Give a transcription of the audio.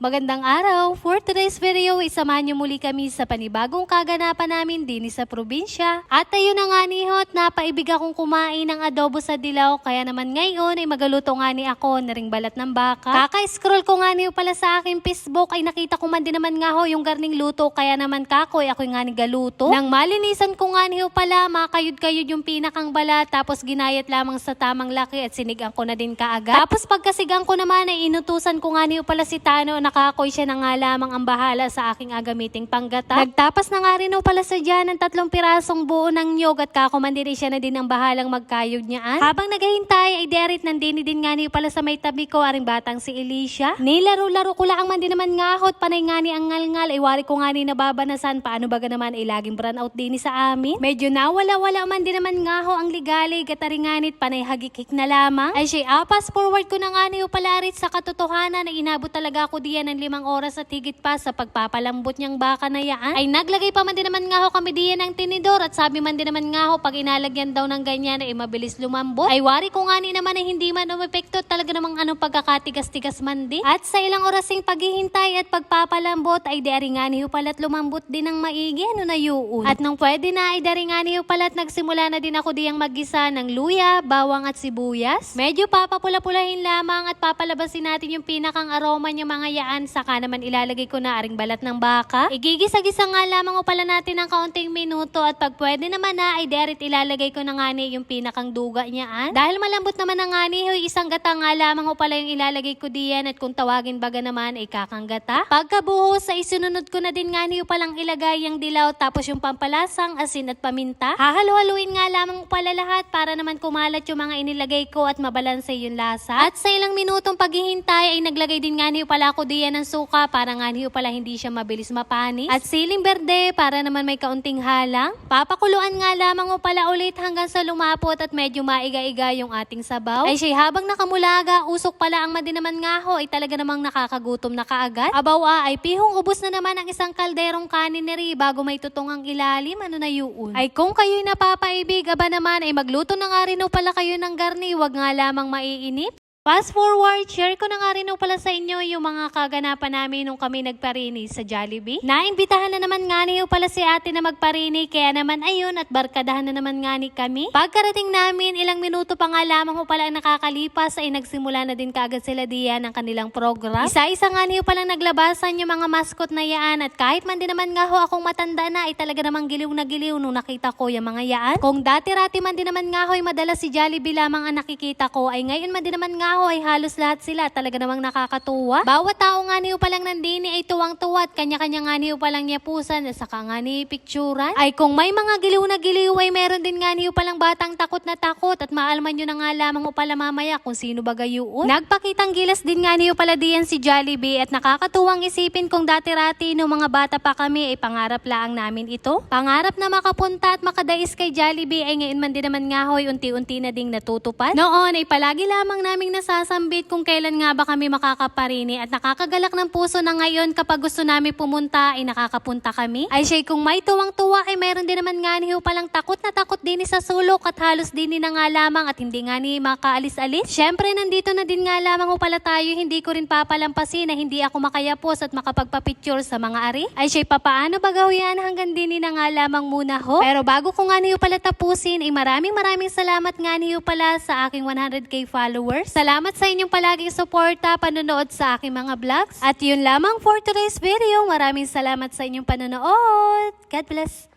Magandang araw! For today's video, isamahan niyo muli kami sa panibagong kaganapan namin din sa probinsya. At ayun na nga ni Hot, napaibig akong kumain ng adobo sa dilaw, kaya naman ngayon ay magaluto nga ni ako na ring balat ng baka. Kaka-scroll ko nga niyo pala sa aking Facebook ay nakita ko man din naman nga ho yung garning luto, kaya naman kakoy ako nga ni galuto. Nang malinisan ko nga niyo pala, makayod-kayod yung pinakang balat, tapos ginayat lamang sa tamang laki at sinigang ko na din kaagad. Tapos pagkasigang ko naman ay inutusan ko nga niyo pala si Tano na kakoy siya na nga lamang ang bahala sa aking agamiting panggata. Nagtapas na nga rin pala sa dyan ng 3 pirasong buo ng nyog at kakumandiri siya na din ang bahalang magkayod niyaan. Habang naghahintay ay derit nandini din nga niyo pala sa may tabi ko aring batang si Alicia. Nilaro-laro ko lang man din naman nga hot, panay nga ni ang ngal-ngal ay wari ko nga ni nababanasan, paano baga naman ay laging brown out din sa amin. Medyo nawala-wala man din naman nga ho ang ligalig at aringanit panay hagikik na lamang. Ay siya apas forward ko na nga niyo pala rin sa katotohanan na inabot talaga ako diyan ng 5 oras at higit pa sa pagpapalambot niyang baka na yaan. Ay naglagay pa man din naman nga ho kami diyan ng tinidor at sabi man din naman nga ho pag inalagyan daw ng ganyan ay mabilis lumambot. Ay wari ko nga ni naman ay hindi man umepekto, talaga namang anong pagkakatigas-tigas man di. At sa ilang orasing paghihintay at pagpapalambot ay dari nga niyo pala't lumambot din ng maigi ano na yuun. At nung pwede na ay dari nga niyo pala't nagsimula na din ako diyang maggisa ng luya, bawang at sibuyas. Medyo papapula-pulahin lamang at papalabasin natin yung pinakang aroma niya mga yaan, saka naman ilalagay ko na aring balat ng baka. Igigisa-gisa nga lamang pala natin ng kaunting minuto at pag pwede naman na ay derit ilalagay ko na nga ni yung pinakang duga niyaan. Dahil malambot naman na nga ni isang gata nga lamang pala yung ilalagay ko diyan at kung tawagin baga naman ay kakanggata. Pagkabuhos ay isununod ko na din nga niyo palang ilagay yung dilaw tapos yung pampalasang asin at paminta. Hahalo-haluin nga lamang pala lahat para naman kumalat yung mga inilagay ko at mabalanse yung lasa. At sa ilang minutong paghihintay ay naglagay din nga niyo pala ako diyan ng suka para nga niyo pala hindi siya mabilis mapanis. At siling berde para naman may kaunting halang. Papakuluan nga lamang pala ulit hanggang sa lumapot at medyo maiga-iga yung ating sabaw. Ay siya habang nakamulaga, usok pala ang madi naman nga ho ay talaga namang nakakagutom na kaagad. Abaw ay pihong ubos na naman ang isang kalderong kanineri bago may tutong ang ilalim ano na yuun. Ay kung kayo'y napapaibig aba naman ay magluto na nga rin pala kayo ng garni, wag nga lamang maiinip. Fast forward, share ko na nga rin pala sa inyo yung mga kaganapan namin nung kami nagparini sa Jollibee. Naimbitahan na naman nga niyo pala si ate na magparini, kaya naman ayun at barkadahan na naman nga ni kami. Pagkarating namin, ilang minuto pa nga lamang pala ang nakakalipas ay nagsimula na din kaagad sila diyan ng kanilang program. Isa-isa nga niyo palang naglabasan yung mga mascot na yaan at kahit man din naman nga ho akong matanda na ay talaga namang giliw na giliw nung nakita ko yung mga yaan. Kung dati-rati man din naman nga ho ay madalas si Jollibee lamang ang nakikita ko, ay ngayon man din naman nga ay halos lahat sila talaga namang nakakatuwa. Bawat tao nga niyo palang nandini ay tuwang-tuwa at kanya-kanya nga niyo palang niyapusan at saka nga ni picturan. Ay kung may mga giliw na giliw ay meron din nga niyo palang batang takot na takot at maalman nyo na nga lamang pala mamaya kung sino ba gayuon. Nagpakitang gilas din nga niyo pala diyan si Jollibee at nakakatuwang isipin kung dati-rati nung mga bata pa kami ay pangarap lang namin ito. Pangarap na makapunta at makadais kay Jollibee ay ngayon man din naman nga hoy unti-unti na ding natutupad. Noon ay palagi lamang naming nasasambit kung kailan nga ba kami makakaparini at nakakagalak ng puso na ngayon kapag gusto namin pumunta ay nakakapunta kami. Ay siya kung may tuwang-tuwa ay mayroon din naman nga niyo palang takot na takot din sa sulok at halos din na nga lamang at hindi nga ni makaalis-alis. Syempre nandito na din nga lamang pala tayo, hindi ko rin papalampasin na hindi ako makayapos at makapagpapicture sa mga ari. Ay siya papaano ba gawin hanggang din na nga lamang muna ho. Pero bago ko nga niyo pala tapusin ay maraming salamat nga niyo pala sa aking 100k followers. Salamat sa inyong palaging suporta, panonood sa aking mga vlogs. At yun lamang for today's video. Maraming salamat sa inyong panonood. God bless.